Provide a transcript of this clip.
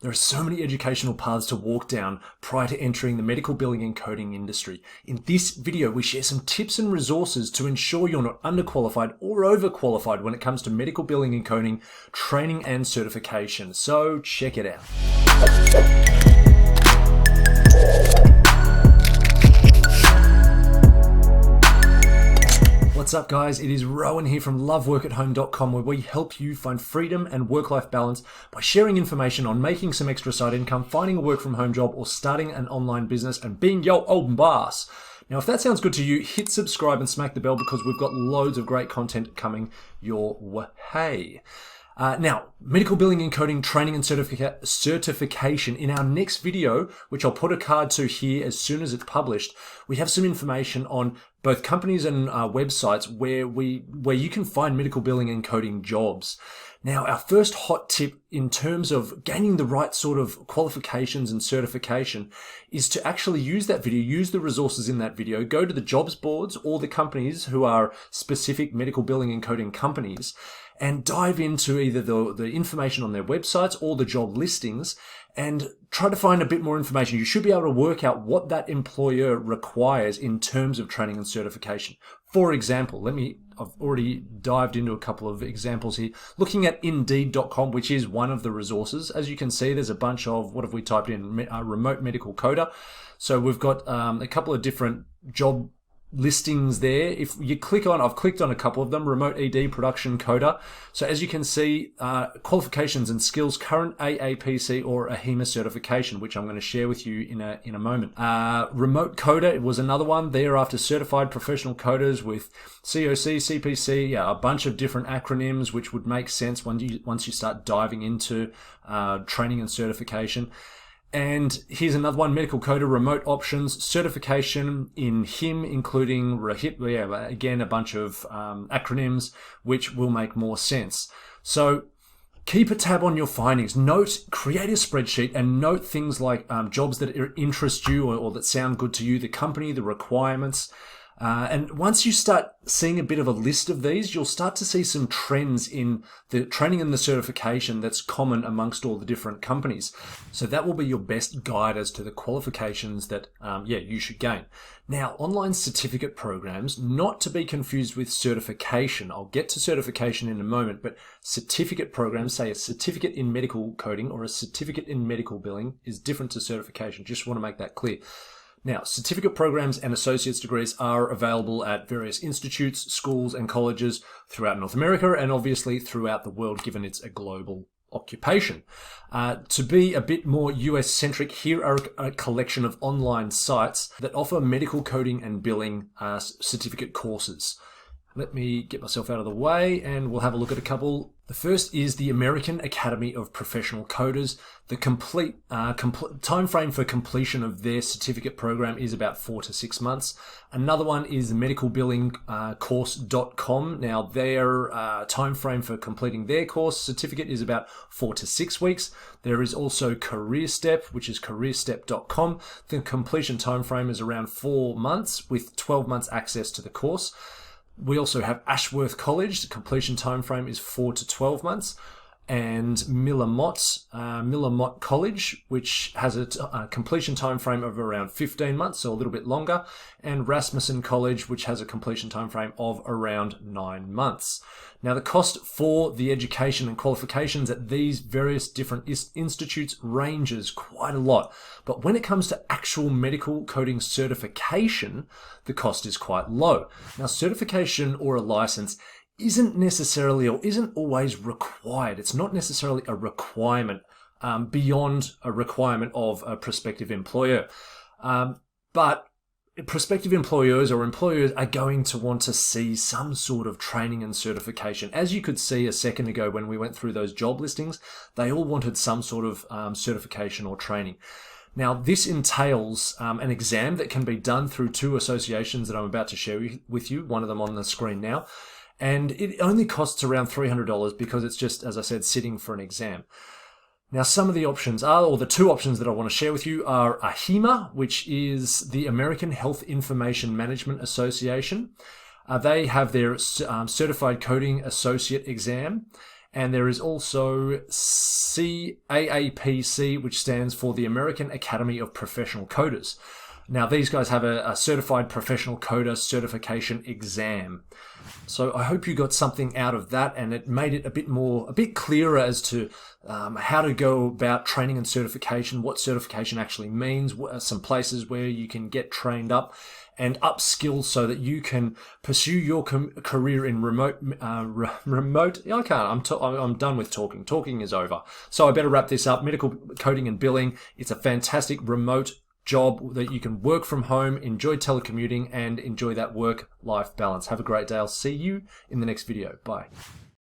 There are so many educational paths to walk down prior to entering the medical billing and coding industry. In this video, we share some tips and resources to ensure you're not underqualified or overqualified when it comes to medical billing and coding, training and certification. So check it out. What's up guys, it is Rowan here from LWAH.com, where we help you find freedom and work-life balance by sharing information on making some extra side income, finding a work from home job or starting an online business and being your old boss. Now if that sounds good to you, hit subscribe and smack the bell because we've got loads of great content coming your way. Now, medical billing and coding, training and certification. In our next video, which I'll put a card to here as soon as it's published, we have some information on both companies and websites where you can find medical billing and coding jobs. Now, our first hot tip in terms of gaining the right sort of qualifications and certification is to actually use that video, use the resources in that video, go to the jobs boards or the companies who are specific medical billing and coding companies, and dive into either the information on their websites or the job listings and try to find a bit more information. You should be able to work out what that employer requires in terms of training and certification. For example, I've already dived into a couple of examples here. Looking at Indeed.com, which is one of the resources. As you can see, there's a bunch of, what have we typed in? Remote medical coder. So we've got a couple of different job listings there. If you click on, I've clicked on a couple of them, remote ED production coder. So as you can see, qualifications and skills, current AAPC or AHIMA certification, which I'm going to share with you in a moment. Remote coder was another one. Thereafter, certified professional coders with COC, CPC, a bunch of different acronyms, which would make sense once you start diving into training and certification. And here's another one, medical coder, remote options, certification in HIM, including RHIP, again, a bunch of acronyms, which will make more sense. So keep a tab on your findings. Create a spreadsheet and note things like jobs that interest you or that sound good to you, the company, the requirements. And once you start seeing a bit of a list of these, you'll start to see some trends in the training and the certification that's common amongst all the different companies. So that will be your best guide as to the qualifications that, you should gain. Now, online certificate programs, not to be confused with certification. I'll get to certification in a moment, but certificate programs, say a certificate in medical coding or a certificate in medical billing, is different to certification. Just want to make that clear. Now, certificate programs and associate's degrees are available at various institutes, schools and colleges throughout North America and obviously throughout the world, given it's a global occupation. To be a bit more US-centric, here are a collection of online sites that offer medical coding and billing certificate courses. Let me get myself out of the way and we'll have a look at a couple. The first is the American Academy of Professional Coders. The complete time frame for completion of their certificate program is about 4 to 6 months. Another one is the medicalbillingcourse.com. Now their time frame for completing their course certificate is about 4 to 6 weeks. There is also CareerStep, which is careerstep.com. The completion time frame is around 4 months with 12 months access to the course. We also have Ashworth College. The completion time frame is 4 to 12 months. And Miller Mott College, which has a completion time frame of around 15 months, so a little bit longer. And Rasmussen College, which has a completion time frame of around 9 months. Now, the cost for the education and qualifications at these various different institutes ranges quite a lot. But when it comes to actual medical coding certification, the cost is quite low. Now, certification or a license isn't necessarily or isn't always required. It's not necessarily a requirement beyond a requirement of a prospective employer. But prospective employers or employers are going to want to see some sort of training and certification. As you could see a second ago when we went through those job listings, they all wanted some sort of certification or training. Now, this entails an exam that can be done through 2 associations that I'm about to share with you, one of them on the screen now. And it only costs around $300 because it's just, as I said, sitting for an exam. Now, some of the options are, or the 2 options that I want to share with you are AHIMA, which is the American Health Information Management Association. They have their Certified Coding Associate exam. And there is also CAAPC, which stands for the American Academy of Professional Coders. Now, these guys have a certified professional coder certification exam. So I hope you got something out of that, and it made it a bit clearer as to how to go about training and certification, what certification actually means, some places where you can get trained up and upskill so that you can pursue your career in remote. I can't. I'm done with talking. Talking is over. So I better wrap this up. Medical coding and billing. It's a fantastic remote job that you can work from home, enjoy telecommuting, and enjoy that work-life balance. Have a great day. I'll see you in the next video. Bye.